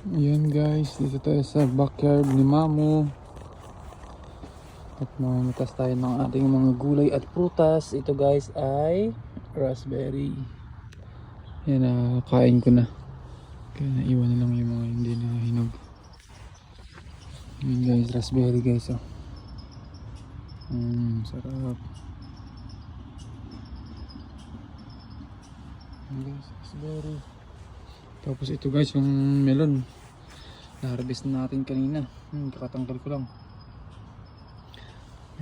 Ayan guys, dito tayo sa backyard ni Mamo. At mamitas tayo ng ating mga gulay at prutas. Ito guys ay raspberry. Yan, kain ko na. Kaya naiwan na lang yung mga hindi na hinog. Ayan guys, raspberry guys. Oh. Sarap. Ayan guys, raspberry. Tapos ito guys, yung melon. Na-harvest na natin kanina. Kakatanggal ko lang.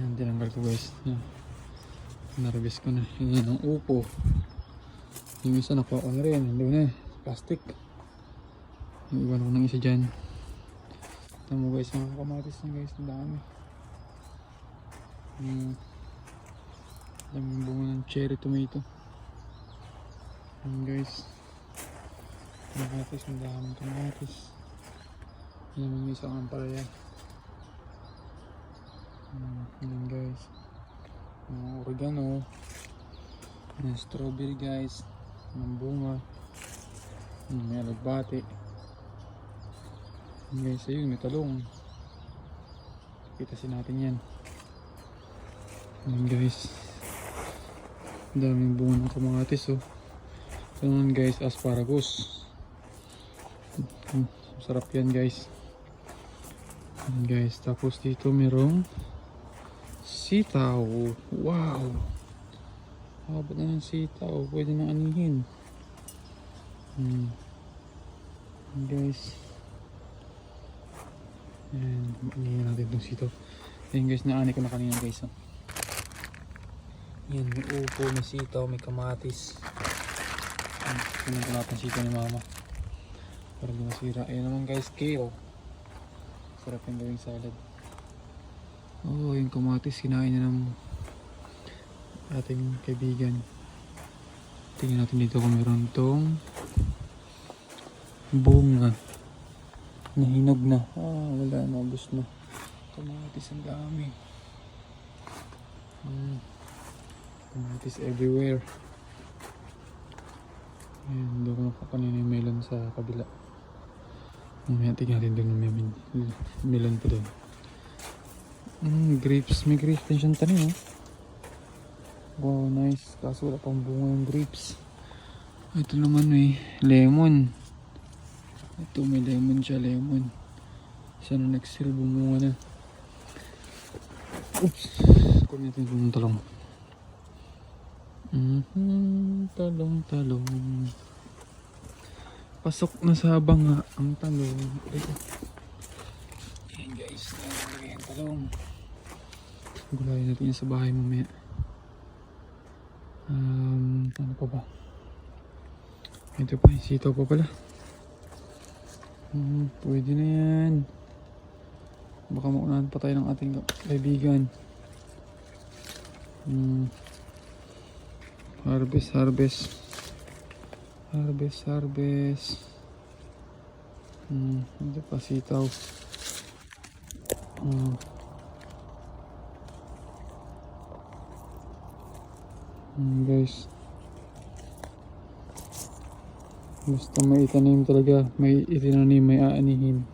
Yan, tinanggal ko guys. Yan. Na-harvest ko na. Yan ang upo. Yung isa nakuha ko na rin. Hindi na. Plastic. Yung iwan ko ng isa dyan. Ito mo guys, mga kamatis na guys. Ang dami. Daming bunga ng cherry tomato. Yan guys. Kamatis, ang daming kamatis. Yan naman yung isang ampalaya. Yan guys. Mga oregano. Yan strawberry guys. Ang bunga. May alagbati. Yan guys, ayun may talong. Kitasin natin yan. Yan guys. Ang daming bunga ng kamatis oh. Ito naman guys, asparagus. Sarap yan guys. Yan guys, tapos dito merong sitaw. Wow, habot na ng sitaw, pwede na anihin. Yan guys. Yan, anihin natin itong sitaw. Yan guys, naani ko na kanina guys oh. Yan, may upo, may sitaw, may kamatis. Kunin ko natin sitaw ni mama para di masira. Ayan naman guys, kale. Sarap yung gawing salad. Oh, yung kamatis kinain na ng ating kaibigan. Tingnan natin dito kung meron tong bunga na hinog na. Wala na, ubos na. Kamatis ang dami. Kamatis everywhere. Ayan, doon ko nakakanina yung melon sa kabila. Mamaya tignan natin doon may melon pa doon. Grapes, may grapes din siyang tanim oh. Wow, nice. Kaso wala pang bunga yung grapes. Ito naman may lemon. Ito may lemon siya, lemon. Isa na next year bumunga na. Oops, kunin natin yung talong. Talong. Pasok na sa banga ang talong. Ayan guys, nalagay ang talong. Gulayin natin yan sa bahay mamaya. Ano pa ba? Ito pa, sitaw pa pala. Pwede na yan. Baka maunahan pa tayo ng ating kaibigan. Harvest. Ito pa sitaw. Guys, basta may itanim talaga, may itinanim, may aanihin.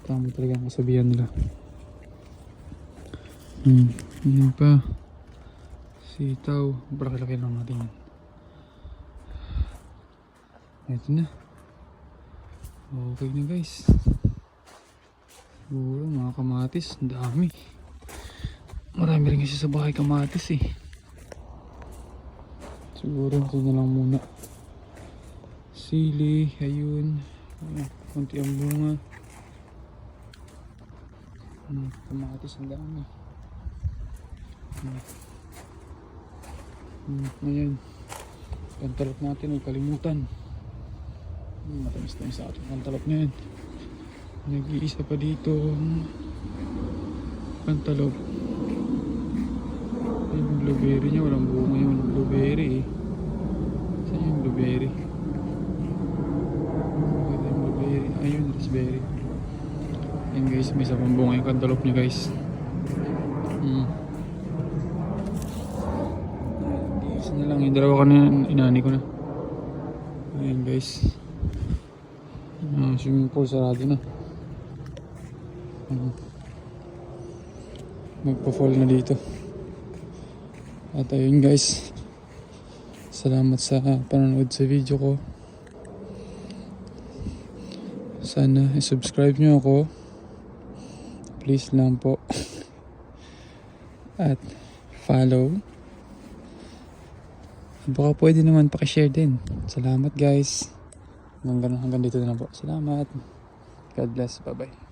Tama talaga ang kasabihan nila. Yan pa sitaw, laki lang natin yan. Ito na. Okay na guys. Siguro mga kamatis, ang dami. Marami rin kasi sa bahay kamatis eh. Siguro ito na lang muna. Sili, ayun. Kunti ang bunga. Kamatis ang dami. Ayan. Kantalop natin, huwag kalimutan. Matamis na sa ating kantalop na yan. Nag-iisa pa dito kantalop. Yung blueberry niya, walang bunga yung blueberry eh. Saan yung blueberry? Yung blueberry, ayun, raspberry. Ayan guys, may isa pang bunga yung kantalop niya guys. Isa na lang, yung dalawa kanina inani ko na. Ayan guys. Swimming pool sarado na. Magpa-fall na dito. At ayun guys, salamat sa panonood sa video ko. Sana i-subscribe nyo ako. Please lang po. At follow. At baka pwede naman pakishare din. Salamat guys. Hanggang dito na lang po. Salamat. God bless. Bye bye.